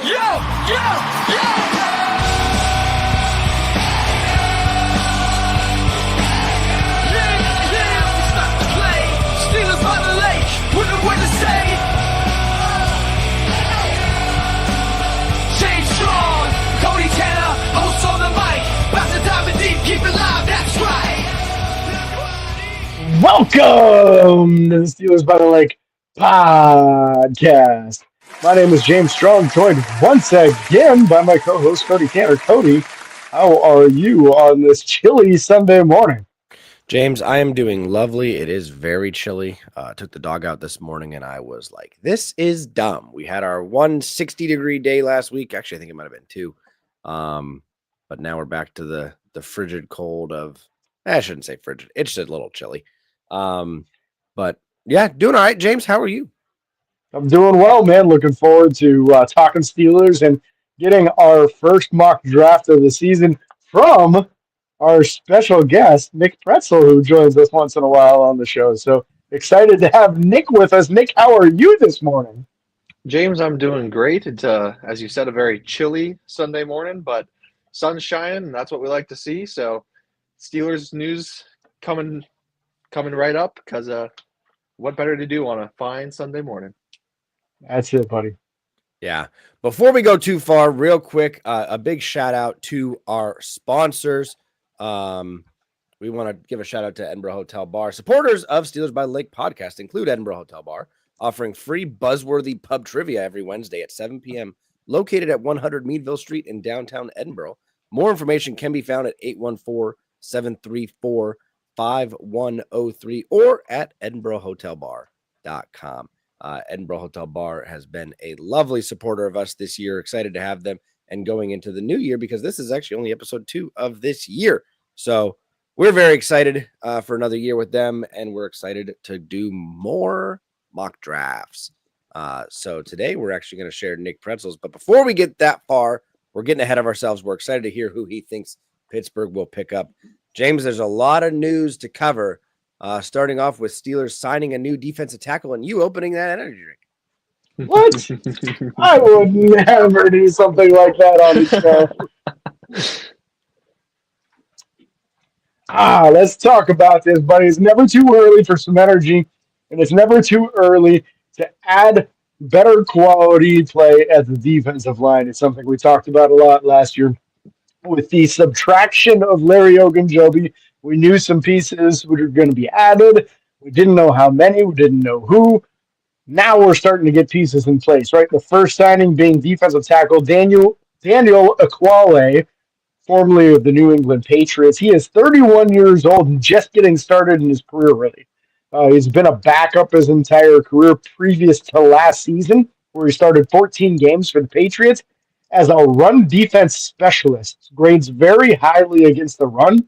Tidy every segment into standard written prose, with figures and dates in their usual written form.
Welcome to the Steelers by the Lake podcast. My name is James Strong, joined once again by my co-host Cody Cantor. Cody, how are you on this chilly Sunday morning? James, I am doing lovely. It is very chilly. Took the dog out this morning and I was like, this is dumb. We had our 160-degree day last week. Actually, I think it might have been 2. But now we're back to the frigid cold of, I shouldn't say frigid. It's just a little chilly. But yeah, doing all right. James, how are you? I'm doing well, man. Looking forward to talking Steelers and getting our first mock draft of the season from our special guest, Nick Pretzel, who joins us once in a while on the show. So excited to have Nick with us. Nick, how are you this morning? James, I'm doing great. It's, as you said, a very chilly Sunday morning, but sun's shining, and that's what we like to see. So Steelers news coming right up because what better to do on a fine Sunday morning? That's it, buddy. Yeah. Before we go too far, real quick, a big shout out to our sponsors. We want to give a shout out to Edinburgh Hotel Bar. Supporters of Steelers by the Lake podcast include Edinburgh Hotel Bar, offering free buzzworthy pub trivia every Wednesday at 7 p.m., located at 100 Meadville Street in downtown Edinburgh. More information can be found at 814-734-5103 or at edinburghhotelbar.com. Edinburgh Hotel Bar has been a lovely supporter of us this year. Excited to have them and going into the new year because this is actually only episode 2 of this year. So we're very excited for another year with them, and we're excited to do more mock drafts. So today we're actually going to share Nick Pretzels. But before we get that far, we're getting ahead of ourselves. We're excited to hear who he thinks Pittsburgh will pick up. James, there's a lot of news to cover, starting off with Steelers signing a new defensive tackle and you opening that energy drink. What? I would never do something like that on the show. Let's talk about this, buddy. It's never too early for some energy, and it's never too early to add better quality play at the defensive line. It's something we talked about a lot last year. With the subtraction of Larry Ogunjobi, we knew some pieces were going to be added. We didn't know how many. We didn't know who. Now we're starting to get pieces in place, right? The first signing being defensive tackle Daniel Ekuale, formerly of the New England Patriots. He is 31 years old and just getting started in his career, really. He's been a backup his entire career previous to last season, where he started 14 games for the Patriots as a run defense specialist. Grades very highly against the run.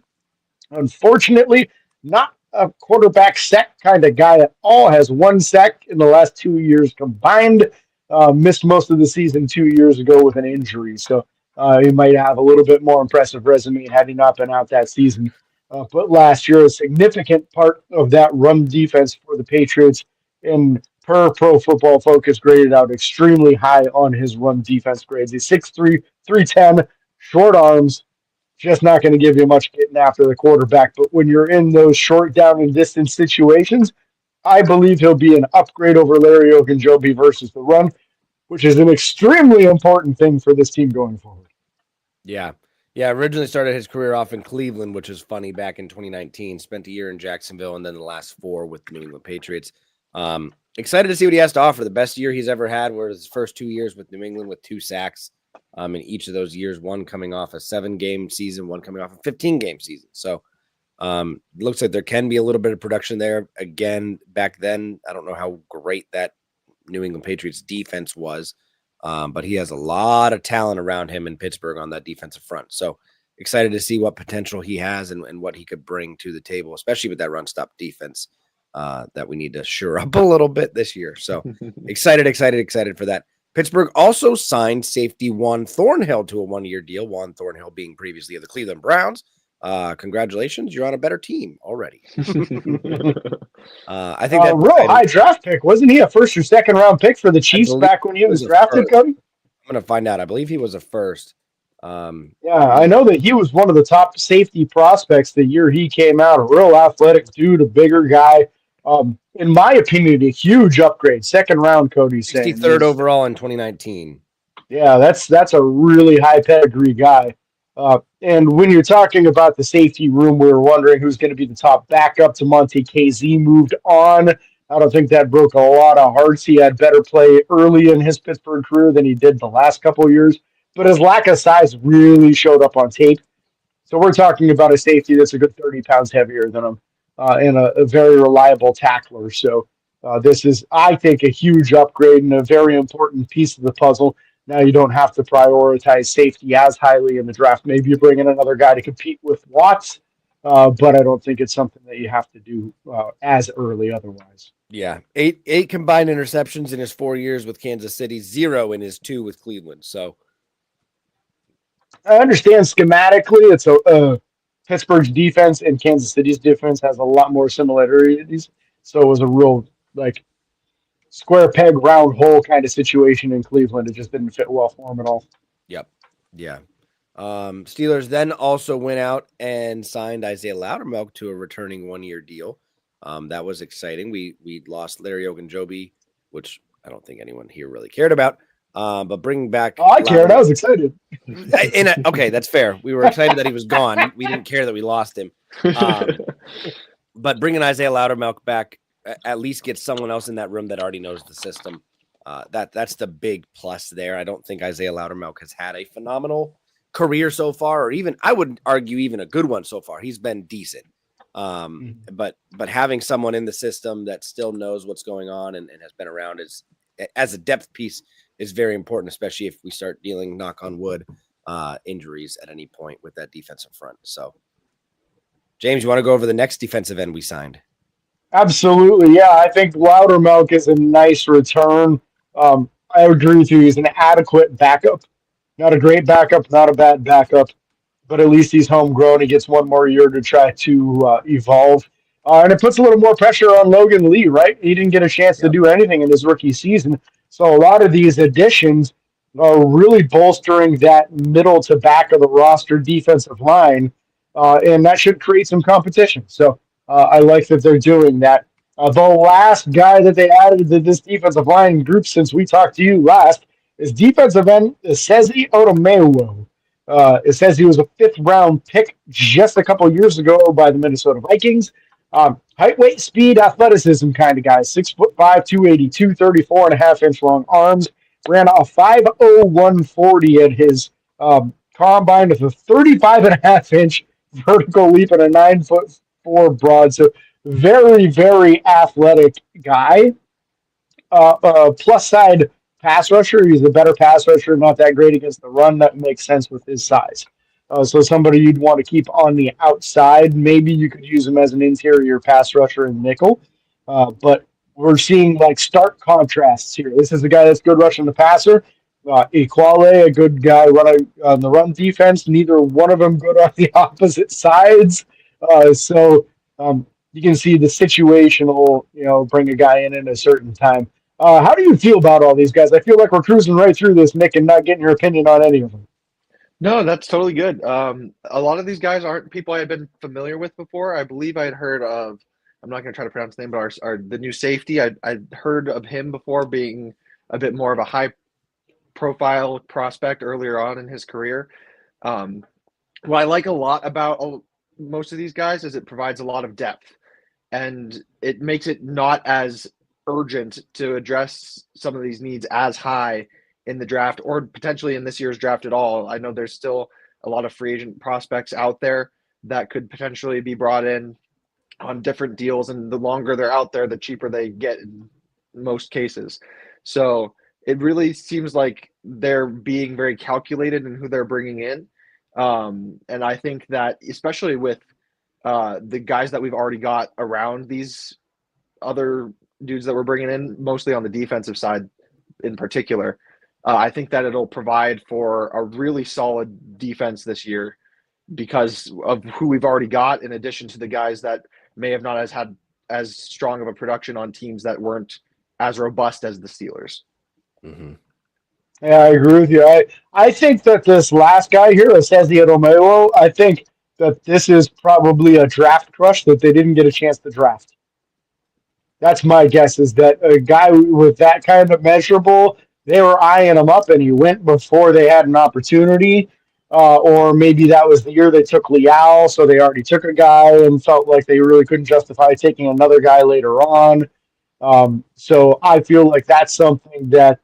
Unfortunately, not a quarterback sack kind of guy at all. Has 1 sack in the last 2 years combined. Missed most of the season 2 years ago with an injury. So he might have a little bit more impressive resume had he not been out that season. But last year, a significant part of that run defense for the Patriots, and per Pro Football Focus, graded out extremely high on his run defense grades. He's 6'3", 310, short arms, just not going to give you much getting after the quarterback. But when you're in those short down and distance situations, I believe he'll be an upgrade over Larry Ogunjobi versus the run, which is an extremely important thing for this team going forward. Yeah. Yeah, originally started his career off in Cleveland, which is funny, back in 2019. Spent a year in Jacksonville and then the last 4 with the New England Patriots. Excited to see what he has to offer. The best year he's ever had were his first 2 years with New England with 2 sacks. In each of those years, one coming off a 7-game season, one coming off a 15-game season. So looks like there can be a little bit of production there. Again, back then, I don't know how great that New England Patriots defense was. But he has a lot of talent around him in Pittsburgh on that defensive front. So excited to see what potential he has and what he could bring to the table, especially with that run-stop defense that we need to shore up a little bit this year. So excited for that. Pittsburgh also signed safety Juan Thornhill to a 1-year deal. Juan Thornhill being previously of the Cleveland Browns. Congratulations, you're on a better team already. I think that real high draft pick. Wasn't he a first or second round pick for the Chiefs back when he was drafted, Cody? I'm going to find out. I believe he was a first. Yeah, I know that he was one of the top safety prospects the year he came out. A real athletic dude, a bigger guy. In my opinion, a huge upgrade. Second round, Cody's saying. 63rd overall in 2019. Yeah, that's a really high pedigree guy. And when you're talking about the safety room, we were wondering who's going to be the top backup to Monte KZ moved on. I don't think that broke a lot of hearts. He had better play early in his Pittsburgh career than he did the last couple of years, but his lack of size really showed up on tape. So we're talking about a safety that's a good 30 pounds heavier than him and a very reliable tackler. So this is, I think, a huge upgrade and a very important piece of the puzzle. Now you don't have to prioritize safety as highly in the draft. Maybe you bring in another guy to compete with Watts, but I don't think it's something that you have to do as early otherwise. Yeah, eight combined interceptions in his 4 years with Kansas City, 0 in his 2 with Cleveland. So I understand schematically it's Pittsburgh's defense and Kansas City's defense has a lot more similarities. So it was a real like square peg round hole kind of situation in Cleveland. It just didn't fit well for him at all. Yep. Yeah. Steelers then also went out and signed Isaiah Loudermilk to a returning 1-year deal. That was exciting. We lost Larry Ogunjobi, which I don't think anyone here really cared about. But bringing back, I cared. I was excited. Okay, that's fair. We were excited that he was gone. We didn't care that we lost him. But bringing Isaiah Loudermilk back at least gets someone else in that room that already knows the system. That's the big plus there. I don't think Isaiah Loudermilk has had a phenomenal career so far, or even I would argue even a good one so far. He's been decent. But having someone in the system that still knows what's going on and has been around as a depth piece is very important, especially if we start dealing, knock on wood, injuries at any point with that defensive front. So, James, you want to go over the next defensive end we signed? Absolutely, yeah. I think Loudermilk is a nice return. I agree with you. He's an adequate backup. Not a great backup, not a bad backup, but at least he's homegrown. He gets one more year to try to evolve. And it puts a little more pressure on Logan Lee, right? He didn't get a chance to do anything in his rookie season. So a lot of these additions are really bolstering that middle to back of the roster defensive line. And that should create some competition. So I like that they're doing that. The last guy that they added to this defensive line group since we talked to you last is defensive end Sezi Otomewo. It says he was a 5th-round pick just a couple years ago by the Minnesota Vikings. Height, weight, speed, athleticism kind of guy. 6'5", 282, 34.5-inch long arms. Ran a 5.01 40 at his combine with a 35.5-inch vertical leap and a 9'4" broad. So very, very athletic guy. Plus side pass rusher. He's a better pass rusher, not that great against the run. That makes sense with his size. So somebody you'd want to keep on the outside. Maybe you could use him as an interior pass rusher in nickel. But we're seeing like stark contrasts here. This is a guy that's good rushing the passer. Equale, a good guy running on the run defense. Neither one of them good on the opposite sides. So you can see the situational, bring a guy in at a certain time. How do you feel about all these guys? I feel like we're cruising right through this, Nick, and not getting your opinion on any of them. No, that's totally good. A lot of these guys aren't people I had been familiar with before. I believe I had heard of, I'm not going to try to pronounce the name, but the new safety, I'd heard of him before being a bit more of a high-profile prospect earlier on in his career. What I like a lot about most of these guys is it provides a lot of depth, and it makes it not as urgent to address some of these needs as high in the draft or potentially in this year's draft at all. I know there's still a lot of free agent prospects out there that could potentially be brought in on different deals, and the longer they're out there, the cheaper they get in most cases. So it really seems like they're being very calculated in who they're bringing in. And I think that especially with the guys that we've already got around these other dudes that we're bringing in, mostly on the defensive side in particular, I think that it'll provide for a really solid defense this year because of who we've already got, in addition to the guys that may have not had as strong of a production on teams that weren't as robust as the Steelers. Mm-hmm. Yeah, I agree with you. I think that this last guy here, Cesar Romero, I think that this is probably a draft crush that they didn't get a chance to draft. That's my guess is that a guy with that kind of measurable, they were eyeing him up and he went before they had an opportunity. Or maybe that was the year they took Leal, so they already took a guy and felt like they really couldn't justify taking another guy later on. So I feel like that's something that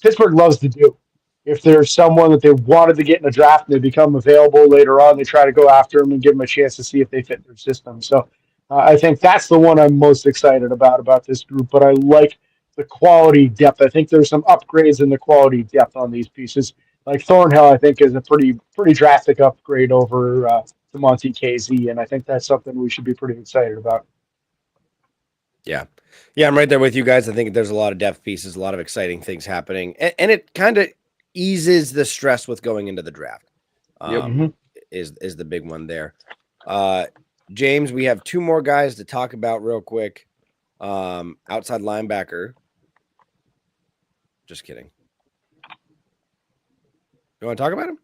Pittsburgh loves to do. If there's someone that they wanted to get in a draft and they become available later on, they try to go after them and give them a chance to see if they fit their system. So I think that's the one I'm most excited about this group. But I like the quality depth. I think there's some upgrades in the quality depth on these pieces. Like Thornhill, I think is a pretty drastic upgrade over the Monty KZ, and I think that's something we should be pretty excited about. Yeah. Yeah, I'm right there with you guys. I think there's a lot of depth pieces, a lot of exciting things happening, and it kind of eases the stress with going into the draft. Mhm. Is the big one there. James, we have two more guys to talk about real quick. Outside linebacker. Just kidding. You want to talk about him?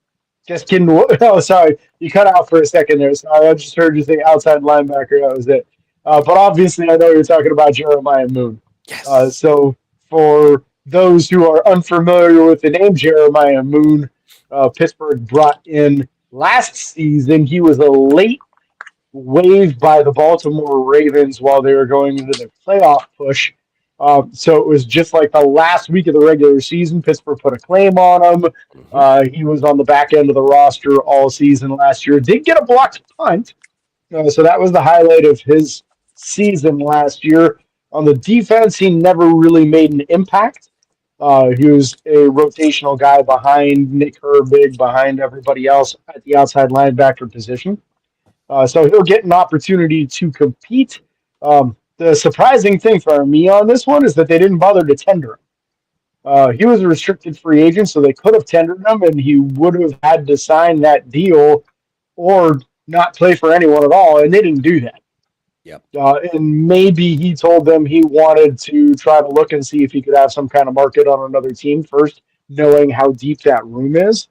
Just kidding. Oh, sorry. You cut out for a second there. Sorry, I just heard you say outside linebacker. That was it. But obviously, I know you're talking about Jeremiah Moon. Yes. So for those who are unfamiliar with the name Jeremiah Moon, Pittsburgh brought in last season. He was a late waived by the Baltimore Ravens while they were going into the playoff push. So it was just like the last week of the regular season. Pittsburgh put a claim on him. He was on the back end of the roster all season last year. Did get a blocked punt. So that was the highlight of his season last year. On the defense, he never really made an impact. He was a rotational guy behind Nick Herbig, behind everybody else at the outside linebacker position. So he'll get an opportunity to compete. The surprising thing for me on this one is that they didn't bother to tender him. He was a restricted free agent, so they could have tendered him, and he would have had to sign that deal or not play for anyone at all, and they didn't do that. Yep. And maybe he told them he wanted to try to look and see if he could have some kind of market on another team first, knowing how deep that room is.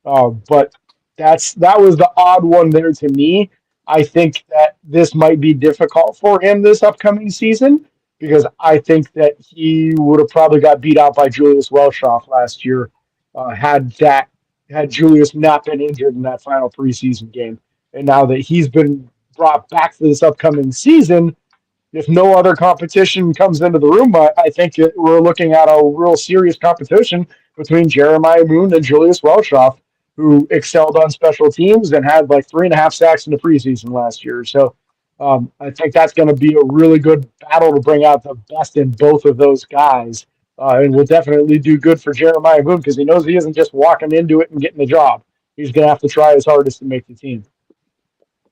But that was the odd one there to me. I think that this might be difficult for him this upcoming season because I think that he would have probably got beat out by Julius Welshoff last year had Julius not been injured in that final preseason game. And now that he's been brought back for this upcoming season, if no other competition comes into the room, I think we're looking at a real serious competition between Jeremiah Moon and Julius Welshoff, who excelled on special teams and had like 3.5 sacks in the preseason last year. So I think that's going to be a really good battle to bring out the best in both of those guys. And will definitely do good for Jeremiah Moon because he knows he isn't just walking into it and getting the job. He's going to have to try his hardest to make the team.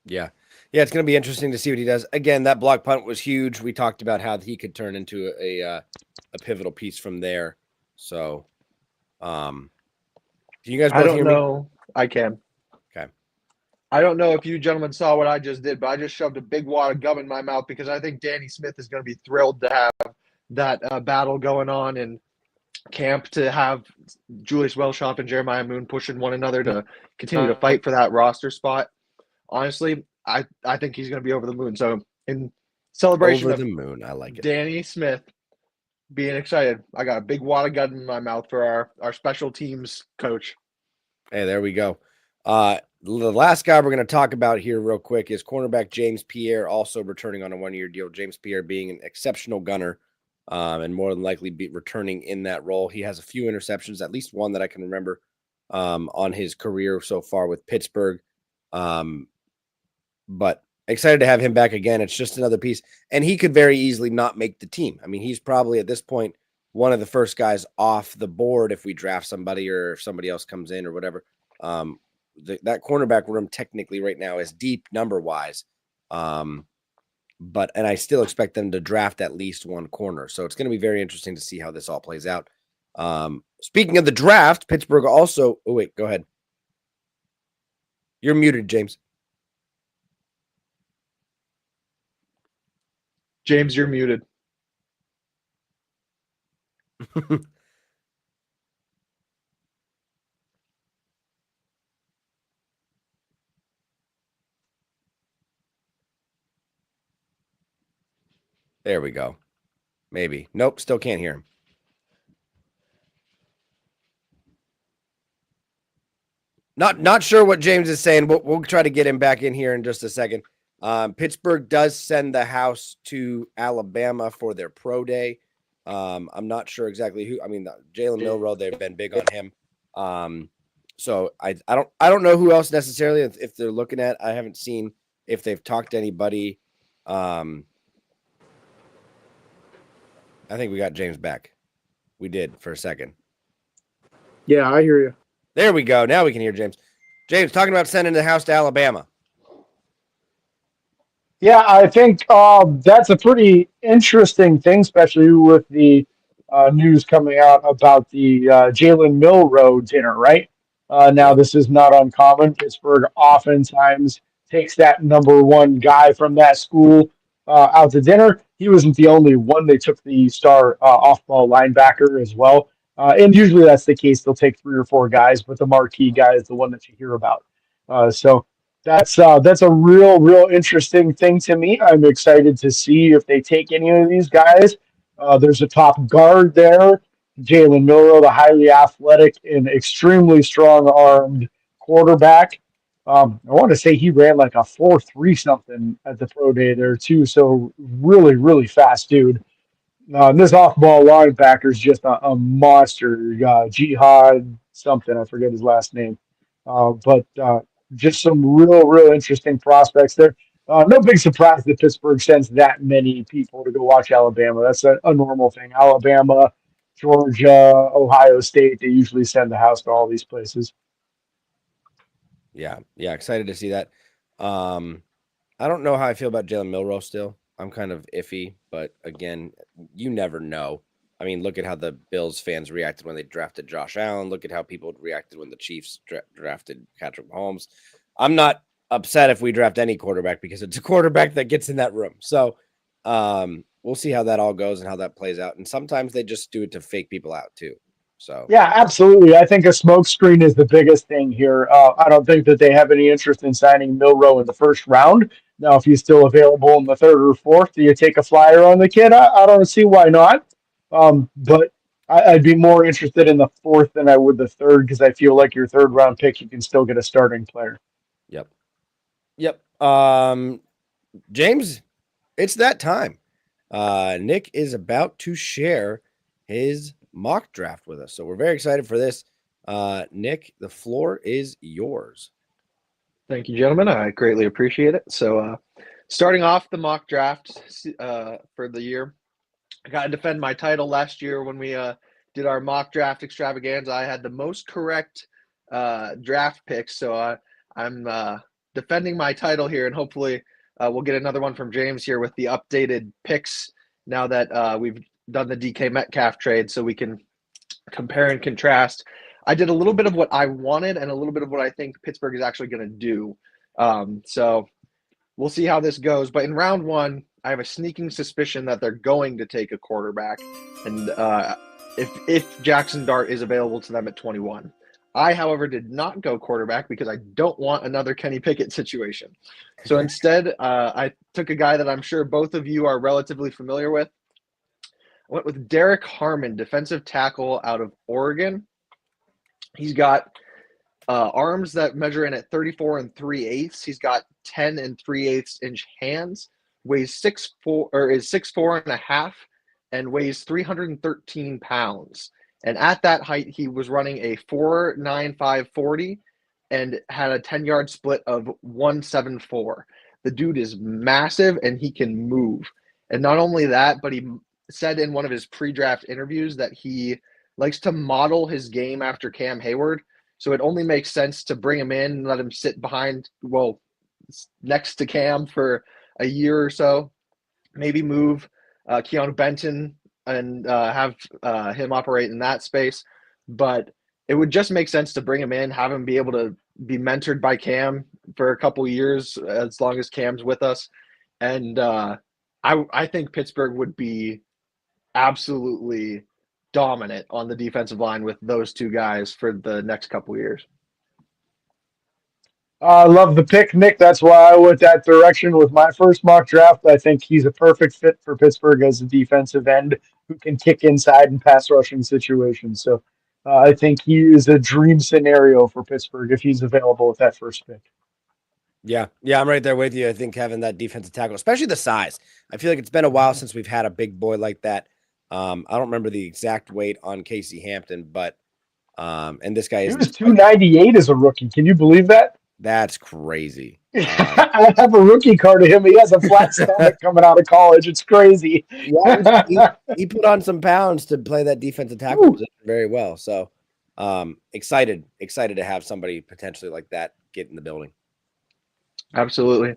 Yeah. Yeah, it's going to be interesting to see what he does. Again, that block punt was huge. We talked about how he could turn into a pivotal piece from there. So, do you guys both I don't hear me? know. I can. Okay. I don't know if you gentlemen saw what I just did, but I just shoved a big wad of gum in my mouth because I think Danny Smith is going to be thrilled to have that battle going on in camp, to have Julius Welshoff and Jeremiah Moon pushing one another to continue to fight for that roster spot. Honestly, I think he's going to be over the moon. So in celebration Over of the moon. I like it. Danny Smith being excited, I got a big wad of gum in my mouth for our special teams coach. Hey, there we go. The last guy we're going to talk about here real quick is cornerback James Pierre, also returning on a one-year deal. James Pierre being an exceptional gunner and more than likely be returning in that role. He has a few interceptions, at least one that I can remember on his career so far with Pittsburgh. But excited to have him back again. It's just another piece. And he could very easily not make the team. I mean, he's probably at this point one of the first guys off the board if we draft somebody or if somebody else comes in or whatever. That cornerback room technically right now is deep number wise. And I still expect them to draft at least one corner. So it's going to be very interesting to see how this all plays out. Speaking of the draft, Pittsburgh also, oh wait, go ahead. You're muted, James. James, you're muted. There we go. Maybe. Nope, still can't hear him. Not sure what James is saying. We'll try to get him back in here in just a second. Pittsburgh does send the house to Alabama for their pro day. I'm not sure exactly who. I mean, Jalen Milroe, they've been big on him. So I don't know who else necessarily if they're looking at. I haven't seen if they've talked to anybody. I think we got James back. We did for a second. Yeah, I hear you. There we go. Now we can hear James. James talking about sending the house to Alabama. Yeah, I think that's a pretty interesting thing, especially with the news coming out about the Jalen Milroe dinner, right? Now, Yep. this is not uncommon. Pittsburgh oftentimes takes that number one guy from that school out to dinner. He wasn't the only one. They took the star off-ball linebacker as well. And usually that's the case. They'll take 3 or 4 guys, but the marquee guy is the one that you hear about. So that's a real interesting thing to me. I'm excited to see if they take any of these guys. There's a top guard there, Jalen Milroe, the highly athletic and extremely strong-armed quarterback. I want to say he ran like a 4.3 something at the pro day there too. So really fast dude. And this off-ball linebacker is just a monster. Jihad something, I forget his last name, but just some real interesting prospects there. No big surprise that Pittsburgh sends that many people to go watch Alabama. That's a normal thing. Alabama, Georgia, Ohio State, they usually send the house to all these places. Yeah, excited to see that. I don't know how I feel about Jalen Milroe still. I'm kind of iffy, but again, you never know. I mean, look at how the Bills fans reacted when they drafted Josh Allen. Look at how people reacted when the Chiefs drafted Patrick Mahomes. I'm not upset if we draft any quarterback because it's a quarterback that gets in that room. So we'll see how that all goes and how that plays out. And sometimes they just do it to fake people out too. So Yeah, absolutely. I think a smokescreen is the biggest thing here. I don't think that they have any interest in signing Milroe in the first round. Now, if he's still available in the third or fourth, do you take a flyer on the kid? I don't see why not. But I'd be more interested in the fourth than I would the third because I feel like your third round pick, you can still get a starting player. Yep. James, it's that time. Nick is about to share his mock draft with us. So we're very excited for this. Nick, the floor is yours. Thank you, gentlemen. I greatly appreciate it. So, starting off the mock draft for the year, I got to defend my title last year when we did our mock draft extravaganza. I had the most correct draft picks. So, I'm defending my title here, and hopefully we'll get another one from James here with the updated picks now that we've done the DK Metcalf trade, so we can compare and contrast. I did a little bit of what I wanted and a little bit of what I think Pittsburgh is actually going to do. So we'll see how this goes. But in round one, I have a sneaking suspicion that they're going to take a quarterback, and if Jackson Dart is available to them at 21. I, however, did not go quarterback because I don't want another Kenny Pickett situation. So instead, I took a guy that I'm sure both of you are relatively familiar with. I went with Derek Harmon, defensive tackle out of Oregon. He's got arms that measure in at 34 3/8. He's got 10 3/8 inch hands, weighs 6'4" or is 6'4" and a half, and weighs 313 pounds. And at that height, he was running a 4.95 40 and had a 10-yard split of 1.74. The dude is massive and he can move. And not only that, but he said in one of his pre-draft interviews that he likes to model his game after Cam Hayward. So it only makes sense to bring him in and let him sit next to Cam for a year or so. Maybe move Keanu Benton and have him operate in that space. But it would just make sense to bring him in, have him be able to be mentored by Cam for a couple years as long as Cam's with us. And I think Pittsburgh would be absolutely dominant on the defensive line with those two guys for the next couple years. I love the pick, Nick. That's why I went that direction with my first mock draft. I think he's a perfect fit for Pittsburgh as a defensive end who can kick inside and pass rushing situations. So I think he is a dream scenario for Pittsburgh if he's available with that first pick. Yeah, I'm right there with you. I think having that defensive tackle, especially the size, I feel like it's been a while since we've had a big boy like that. I don't remember the exact weight on Casey Hampton, but and this guy He is was 298 as a rookie. Can you believe that? that's crazy. I have a rookie card of him. He has a flat stomach coming out of college. It's crazy. Yeah, he put on some pounds to play that defensive tackle position very well. So excited to have somebody potentially like that get in the building. Absolutely.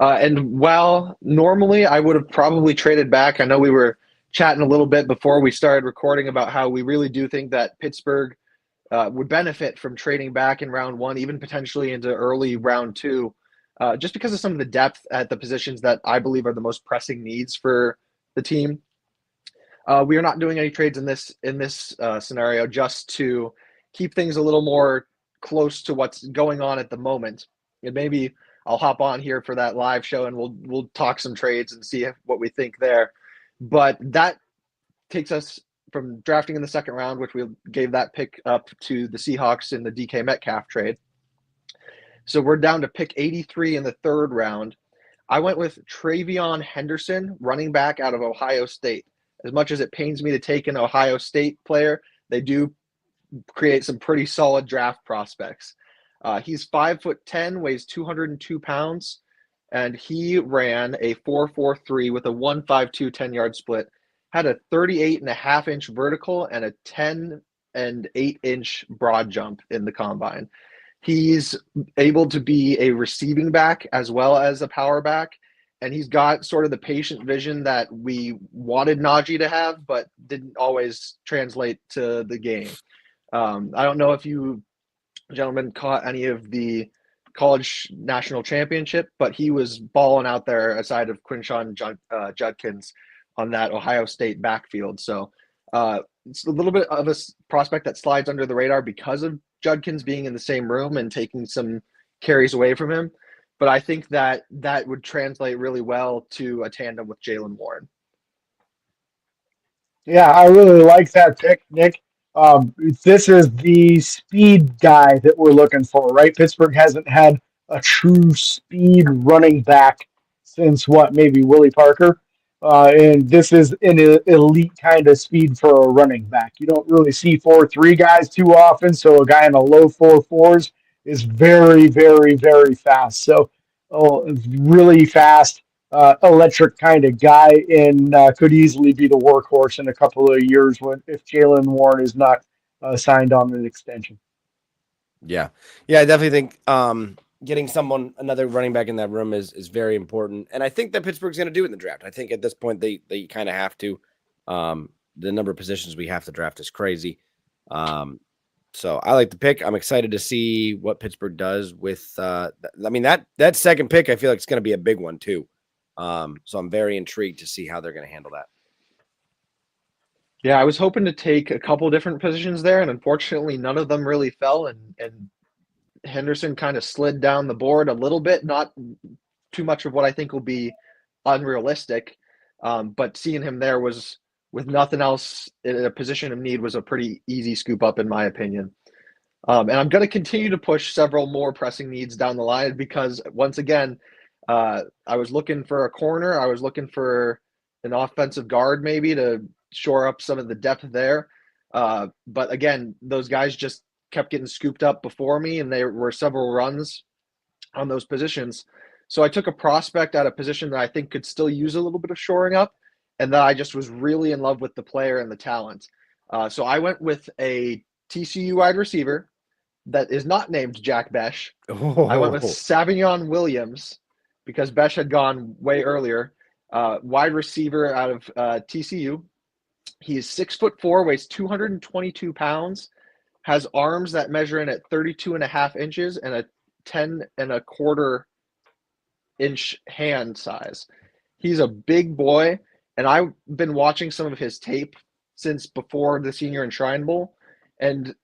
And while normally I would have probably traded back, I know we were chatting a little bit before we started recording about how we really do think that Pittsburgh would benefit from trading back in round one, even potentially into early round two, just because of some of the depth at the positions that I believe are the most pressing needs for the team. We are not doing any trades in this scenario, just to keep things a little more close to what's going on at the moment. And maybe I'll hop on here for that live show and we'll talk some trades and see what we think there. But that takes us from drafting in the second round, which we gave that pick up to the Seahawks in the DK Metcalf trade. So we're down to pick 83 in the third round. I went with Travion Henderson, running back out of Ohio State. As much as it pains me to take an Ohio State player, they do create some pretty solid draft prospects. He's 5'10", weighs 202 pounds, and he ran a 4.43 with a 1.52 10-yard split. Had a 38.5-inch vertical and a 10 and 8-inch broad jump in the combine. He's able to be a receiving back as well as a power back, and he's got sort of the patient vision that we wanted Najee to have, but didn't always translate to the game. I don't know if you gentlemen caught any of the college national championship, but he was balling out there aside of Quinshawn Judkins on that Ohio State backfield. So it's a little bit of a prospect that slides under the radar because of Judkins being in the same room and taking some carries away from him. But I think that would translate really well to a tandem with Jaylen Warren. Yeah, I really like that pick, Nick. This is the speed guy that we're looking for, right? Pittsburgh hasn't had a true speed running back since what, maybe Willie Parker? And this is an elite kind of speed for a running back. You don't really see 4.3 guys too often, so a guy in a low 4.4s is very, very, very fast. So, really fast electric kind of guy and could easily be the workhorse in a couple of years if Jaylen Warren is not signed on an extension. Yeah, I definitely think getting another running back in that room is very important, and I think that Pittsburgh's going to do it in the draft. I think at this point they kind of have to. The number of positions we have to draft is crazy. So I like the pick. I'm excited to see what Pittsburgh does with. I mean that second pick, I feel like it's going to be a big one too. So I'm very intrigued to see how they're going to handle that. Yeah, I was hoping to take a couple different positions there, and unfortunately none of them really fell, and Henderson kind of slid down the board a little bit, not too much of what I think will be unrealistic, but seeing him there was, with nothing else in a position of need, was a pretty easy scoop up in my opinion. And I'm going to continue to push several more pressing needs down the line because, once again, I was looking for a corner. I was looking for an offensive guard maybe to shore up some of the depth there. But again, those guys just kept getting scooped up before me, and there were several runs on those positions. So I took a prospect at a position that I think could still use a little bit of shoring up, and that I just was really in love with the player and the talent. So I went with a TCU wide receiver that is not named Jack Bech. I went with Savion Williams because Bech had gone way earlier. Wide receiver out of TCU. He's 6'4", weighs 222 pounds, has arms that measure in at 32.5 inches and a 10.25 inch hand size. He's a big boy, and I've been watching some of his tape since before the Senior and Shrine Bowl, and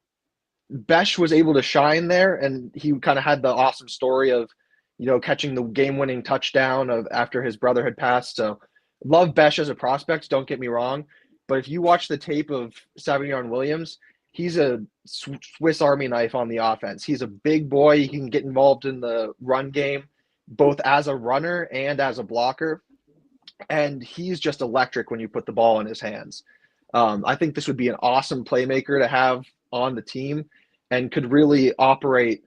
Besh was able to shine there, and he kind of had the awesome story of, catching the game-winning touchdown after his brother had passed. So love Besh as a prospect, don't get me wrong. But if you watch the tape of Savion Williams, he's a Swiss Army knife on the offense. He's a big boy. He can get involved in the run game, both as a runner and as a blocker. And he's just electric when you put the ball in his hands. I think this would be an awesome playmaker to have on the team and could really operate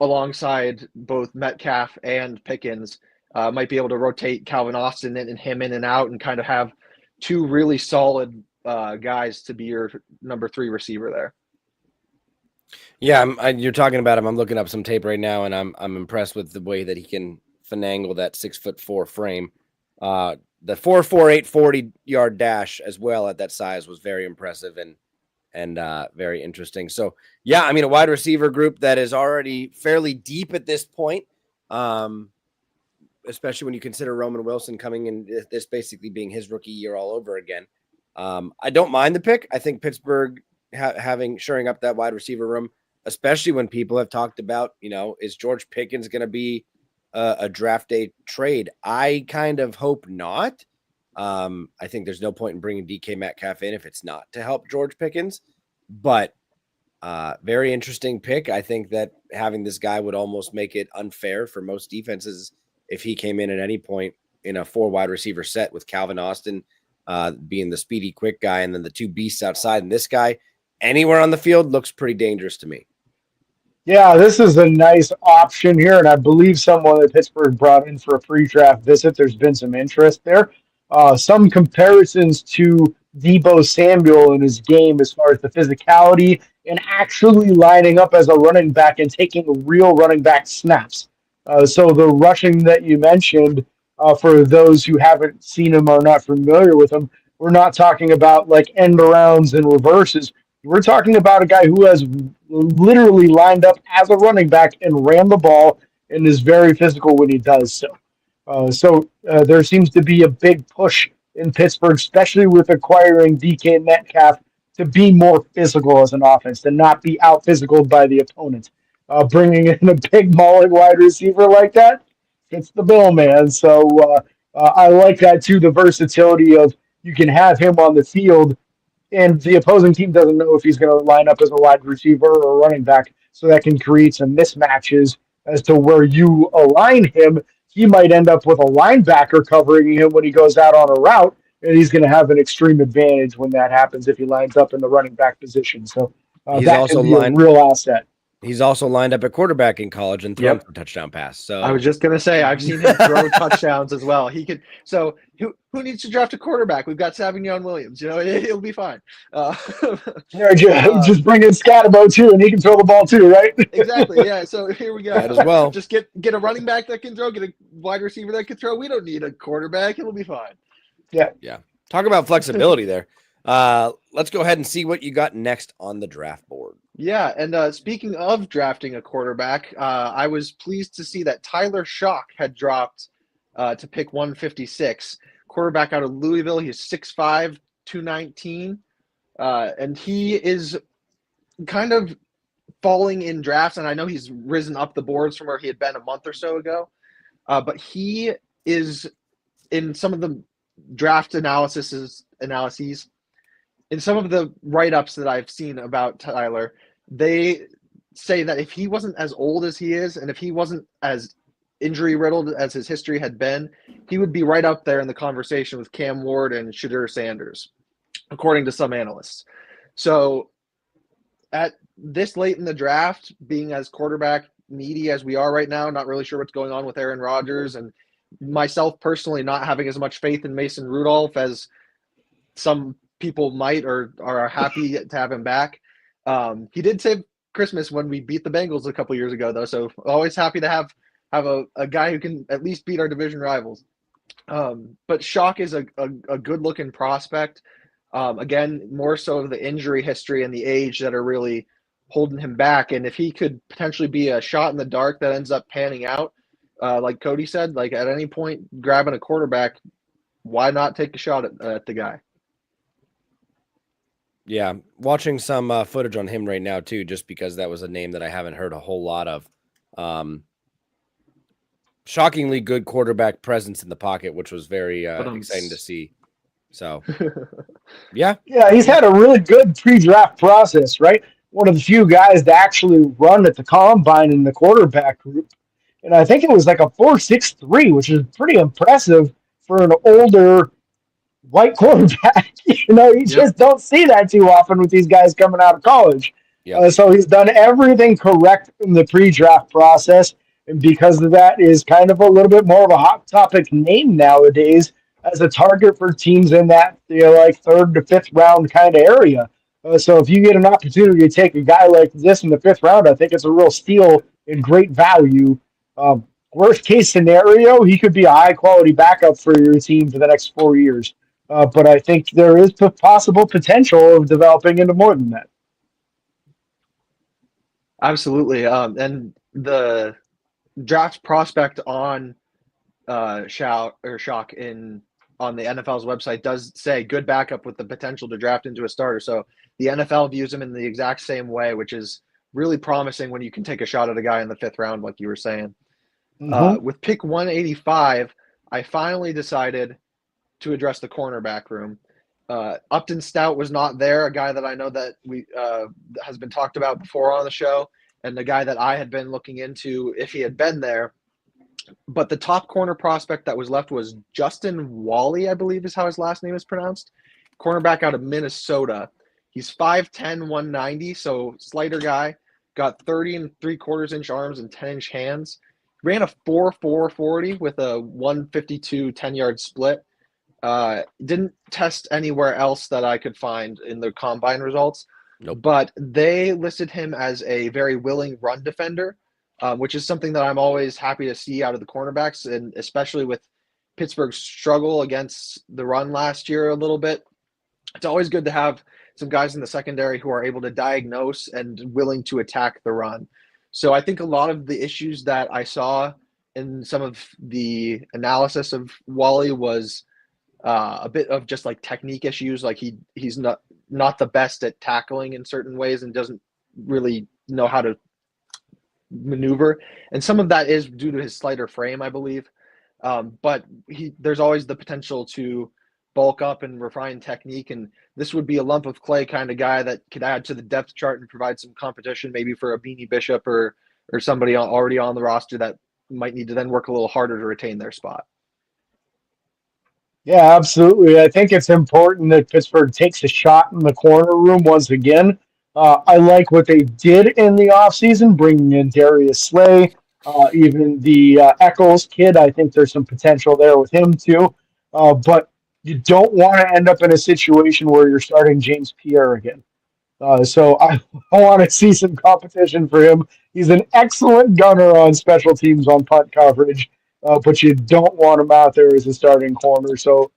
alongside both Metcalf and Pickens. Might be able to rotate Calvin Austin and him in and out and kind of have two really solid guys to be your number 3 receiver there. Yeah, you're talking about him. I'm looking up some tape right now, and I'm impressed with the way that he can finagle that 6'4" frame. The 4.48 40-yard dash as well at that size was very impressive and very interesting. So yeah, I mean, a wide receiver group that is already fairly deep at this point, especially when you consider Roman Wilson coming in, this basically being his rookie year all over again. I don't mind the pick. I think Pittsburgh shoring up that wide receiver room, especially when people have talked about, is George Pickens going to be a draft day trade? I kind of hope not. I think there's no point in bringing DK Metcalf in if it's not to help George Pickens, but very interesting pick. I think that having this guy would almost make it unfair for most defenses if he came in at any point in a 4 wide receiver set with Calvin Austin being the speedy, quick guy, and then the 2 beasts outside. And this guy anywhere on the field looks pretty dangerous to me. Yeah, this is a nice option here, and I believe someone that Pittsburgh brought in for a pre-draft visit. There's been some interest there. Some comparisons to Deebo Samuel in his game as far as the physicality and actually lining up as a running back and taking real running back snaps. So the rushing that you mentioned, for those who haven't seen him or not familiar with him, we're not talking about like end arounds and reverses. We're talking about a guy who has literally lined up as a running back and ran the ball and is very physical when he does so. So there seems to be a big push in Pittsburgh, especially with acquiring DK Metcalf, to be more physical as an offense, to not be out physicaled by the opponent. Bringing in a big mauling wide receiver like that fits the bill, man. So I like that too, the versatility of you can have him on the field and the opposing team doesn't know if he's going to line up as a wide receiver or a running back, so that can create some mismatches as to where you align him. He might end up with a linebacker covering him when he goes out on a route, and he's going to have an extreme advantage when that happens if he lines up in the running back position. So He's that also can be a real asset. He's also lined up at quarterback in college and thrown for a touchdown pass. So I was just gonna say I've seen him throw touchdowns as well. He could. So who needs to draft a quarterback? We've got Savion Williams. He'll be fine. Just bring in Scatterbo too, and he can throw the ball too, right? Exactly. Yeah. So here we go. Might as well. Just get a running back that can throw. Get a wide receiver that can throw. We don't need a quarterback. It'll be fine. Yeah. Talk about flexibility there. Let's go ahead and see what you got next on the draft board. Yeah, and speaking of drafting a quarterback, I was pleased to see that Tyler Shock had dropped to pick 156. Quarterback out of Louisville. He's 6'5", 219. And he is kind of falling in drafts, and I know he's risen up the boards from where he had been a month or so ago. But he is in some of the draft analyses, in some of the write-ups that I've seen about Tyler, they say that if he wasn't as old as he is, and if he wasn't as injury-riddled as his history had been, he would be right up there in the conversation with Cam Ward and Shadur Sanders, according to some analysts. So at this late in the draft, being as quarterback needy as we are right now, not really sure what's going on with Aaron Rodgers, and myself personally not having as much faith in Mason Rudolph as some people might or are happy to have him back. He did save Christmas when we beat the Bengals a couple years ago, though, so always happy to have a guy who can at least beat our division rivals. But Shock is a good-looking prospect. Again, more so the injury history and the age that are really holding him back. And if he could potentially be a shot in the dark that ends up panning out, like Cody said, like at any point grabbing a quarterback, why not take a shot at the guy? Yeah, watching some footage on him right now too, just because that was a name that I haven't heard a whole lot of. Shockingly good quarterback presence in the pocket, which was very But exciting to see. So, yeah, Yeah, he's had a really good pre-draft process, right? One of the few guys to actually run at the combine in the quarterback group. And I think it was like a 4.63, which is pretty impressive for an older white quarterback. You Yep. just don't see that too often with these guys coming out of college. yeah, So he's done everything correct in the pre-draft process, and because of that, is kind of a little bit more of a hot topic name nowadays as a target for teams in that like third to fifth round kind of area. So if you get an opportunity to take a guy like this in the fifth round, I think it's a real steal and great value. Worst case scenario, he could be a high quality backup for your team for the next 4 years. But I think there is possible potential of developing into more than that. Absolutely. And the draft prospect on Shock in on the NFL's website does say good backup with the potential to draft into a starter. So the NFL views him in the exact same way, which is really promising when you can take a shot at a guy in the fifth round, like you were saying. Mm-hmm. With pick 185, I finally decided to address the cornerback room. Upton Stout was not there, a guy that I know that we has been talked about before on the show, and the guy that I had been looking into if he had been there. But the top corner prospect that was left was Justin Wally, I believe is how his last name is pronounced. Cornerback out of Minnesota. He's 5'10", 190, so slighter guy. Got 30 and 3/4 inch arms and 10-inch hands. Ran a 4.4 40 with a 152 10-yard split. Didn't test anywhere else that I could find in the combine results. Nope. But they listed him as a very willing run defender, which is something that I'm always happy to see out of the cornerbacks, and especially with Pittsburgh's struggle against the run last year a little bit. It's always good to have some guys in the secondary who are able to diagnose and willing to attack the run. So I think a lot of the issues that I saw in some of the analysis of Wally was a bit of just like technique issues. Like he's not the best at tackling in certain ways and doesn't really know how to maneuver. And some of that is due to his slighter frame, I believe. But there's always the potential to bulk up and refine technique. And this would be a lump of clay kind of guy that could add to the depth chart and provide some competition, maybe for a Beanie Bishop or somebody already on the roster that might need to then work a little harder to retain their spot. Yeah, absolutely. I think it's important that Pittsburgh takes a shot in the corner room once again. I like what they did in the offseason, bringing in Darius Slay, even the Eccles kid. I think there's some potential there with him too. But you don't want to end up in a situation where you're starting James Pierre again. So I want to see some competition for him. He's an excellent gunner on special teams on punt coverage, but you don't want him out there as a starting corner. So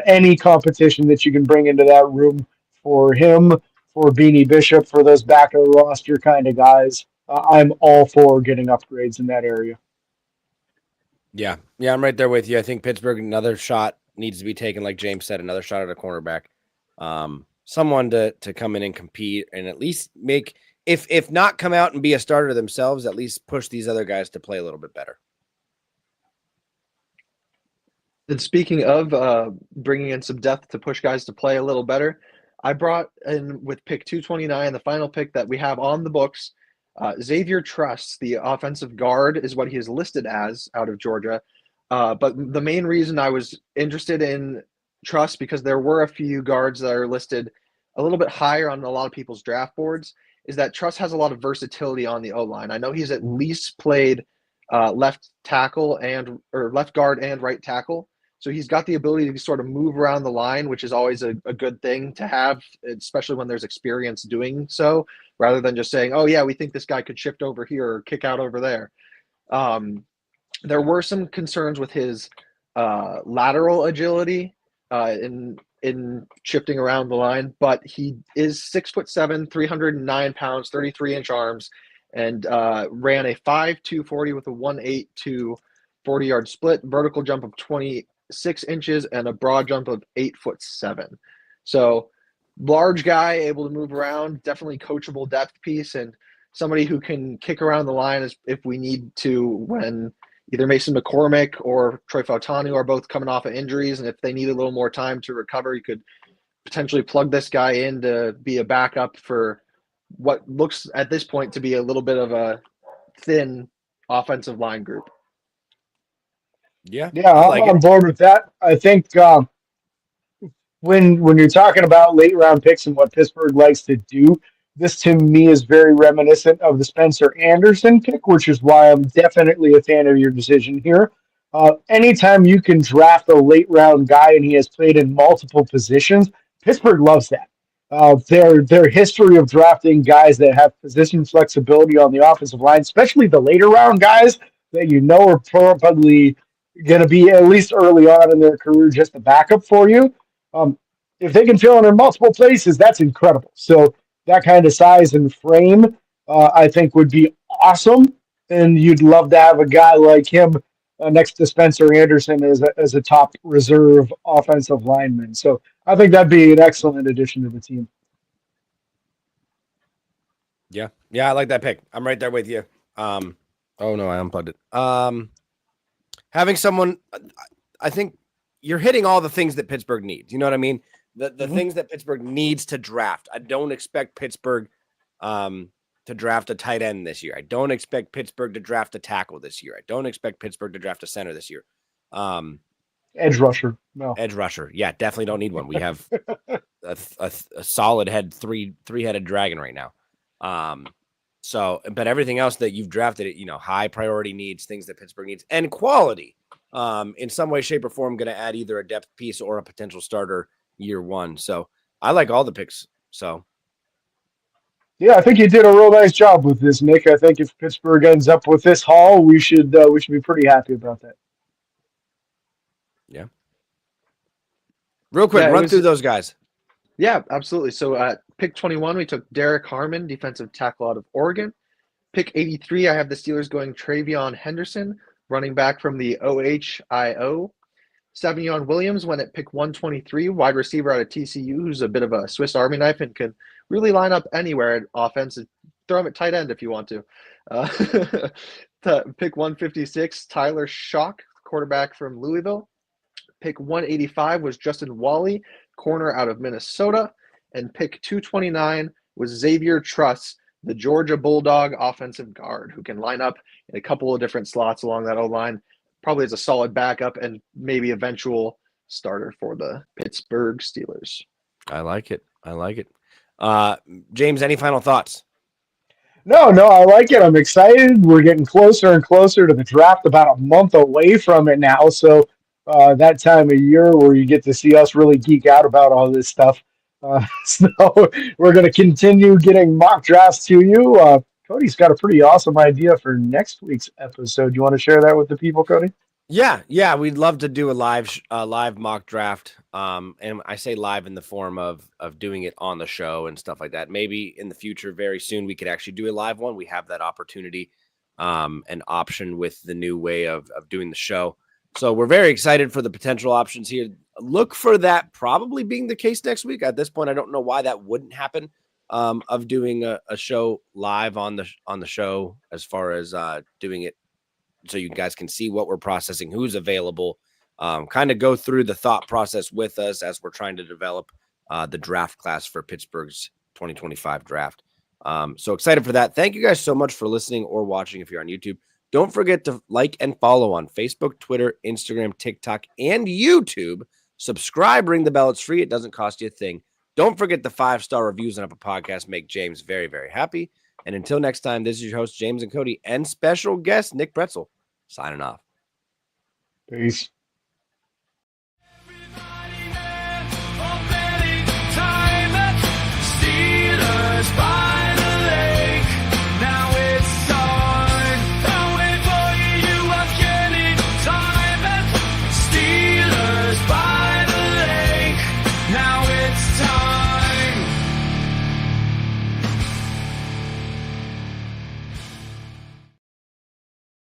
any competition that you can bring into that room for him, for Beanie Bishop, for those back of the roster kind of guys, I'm all for getting upgrades in that area. yeah, I'm right there with you. I think Pittsburgh, another shot needs to be taken, like James said, another shot at a cornerback. Someone to come in and compete and at least make, if not come out and be a starter themselves, at least push these other guys to play a little bit better. And speaking of bringing in some depth to push guys to play a little better, I brought in with pick 229, the final pick that we have on the books, Xavier Truss, the offensive guard, is what he is listed as out of Georgia. But the main reason I was interested in Truss, because there were a few guards that are listed a little bit higher on a lot of people's draft boards, is that Truss has a lot of versatility on the O-line. I know he's at least played left guard and right tackle. So he's got the ability to sort of move around the line, which is always a good thing to have, especially when there's experience doing so, rather than just saying, oh, yeah, we think this guy could shift over here or kick out over there. There were some concerns with his lateral agility in shifting around the line, but he is 6'7", 309 pounds, 33-inch arms, and ran a 5.2 40 with a 1.82 40-yard split, vertical jump of 26 inches, and a broad jump of 8'7". So large guy, able to move around, definitely coachable depth piece, and somebody who can kick around the line if we need to when either Mason McCormick or Troy Fautanu are both coming off of injuries. And if they need a little more time to recover, you could potentially plug this guy in to be a backup for what looks at this point to be a little bit of a thin offensive line group. Yeah, Yeah, I I'm like on it. board with that. I think when you're talking about late round picks and what Pittsburgh likes to do, this to me is very reminiscent of the Spencer Anderson pick, which is why I'm definitely a fan of your decision here. Anytime you can draft a late round guy and he has played in multiple positions, Pittsburgh loves that. Their history of drafting guys that have position flexibility on the offensive line, especially the later round guys that you know are probably going to be at least early on in their career just a backup for you. If they can fill in multiple places, that's incredible. So that kind of size and frame, I think, would be awesome. And you'd love to have a guy like him next to Spencer Anderson as a top reserve offensive lineman. So I think that'd be an excellent addition to the team. Yeah, I like that pick. I'm right there with you. Oh no, I unplugged it. Having someone, I think you're hitting all the things that Pittsburgh needs. You know what I mean? The things that Pittsburgh needs to draft. I don't expect Pittsburgh to draft a tight end this year. I don't expect Pittsburgh to draft a tackle this year. I don't expect Pittsburgh to draft a center this year. Edge rusher. No. Edge rusher. Yeah, definitely don't need one. We have a solid three-headed dragon right now. So, but everything else that you've drafted, high priority needs, things that Pittsburgh needs, and quality, in some way, shape, or form, going to add either a depth piece or a potential starter year one. So I like all the picks. So yeah, I think you did a real nice job with this, Nick. I think if Pittsburgh ends up with this haul, we should be pretty happy about that. Yeah. Real quick, run through those guys. Yeah, absolutely. So at pick 21, we took Derek Harmon, defensive tackle out of Oregon. Pick 83, I have the Steelers going Travion Henderson, running back from the OHIO. Savion Williams went at pick 123, wide receiver out of TCU, who's a bit of a Swiss Army knife and can really line up anywhere at offense. Throw him at tight end if you want to. Pick 156, Tyler Shock, quarterback from Louisville. Pick 185 was Justin Wally, corner out of Minnesota. And pick 229 was Xavier Truss, the Georgia Bulldog offensive guard, who can line up in a couple of different slots along that O-line. Probably as a solid backup and maybe eventual starter for the Pittsburgh Steelers. I like it. James, any final thoughts? No, I like it. I'm excited. We're getting closer and closer to the draft, about a month away from it now. So that time of year where you get to see us really geek out about all this stuff. So we're going to continue getting mock drafts to you. Cody's got a pretty awesome idea for next week's episode. You want to share that with the people, Cody? Yeah, we'd love to do a live mock draft. And I say live in the form of doing it on the show and stuff like that. Maybe in the future, very soon, we could actually do a live one. We have that opportunity, an option with the new way of doing the show. So we're very excited for the potential options here. Look for that probably being the case next week. At this point, I don't know why that wouldn't happen. Of doing a show live on the show, as far as doing it so you guys can see what we're processing, who's available, kind of go through the thought process with us as we're trying to develop the draft class for Pittsburgh's 2025 draft. So excited for that. Thank you guys so much for listening or watching if you're on YouTube. Don't forget to like and follow on Facebook, Twitter, Instagram, TikTok, and YouTube. Subscribe, ring the bell. It's free. It doesn't cost you a thing. Don't forget the 5-star reviews on Apple Podcasts make James very, very happy. And until next time, this is your host, James and Cody, and special guest, Nick Pretzel, signing off. Peace.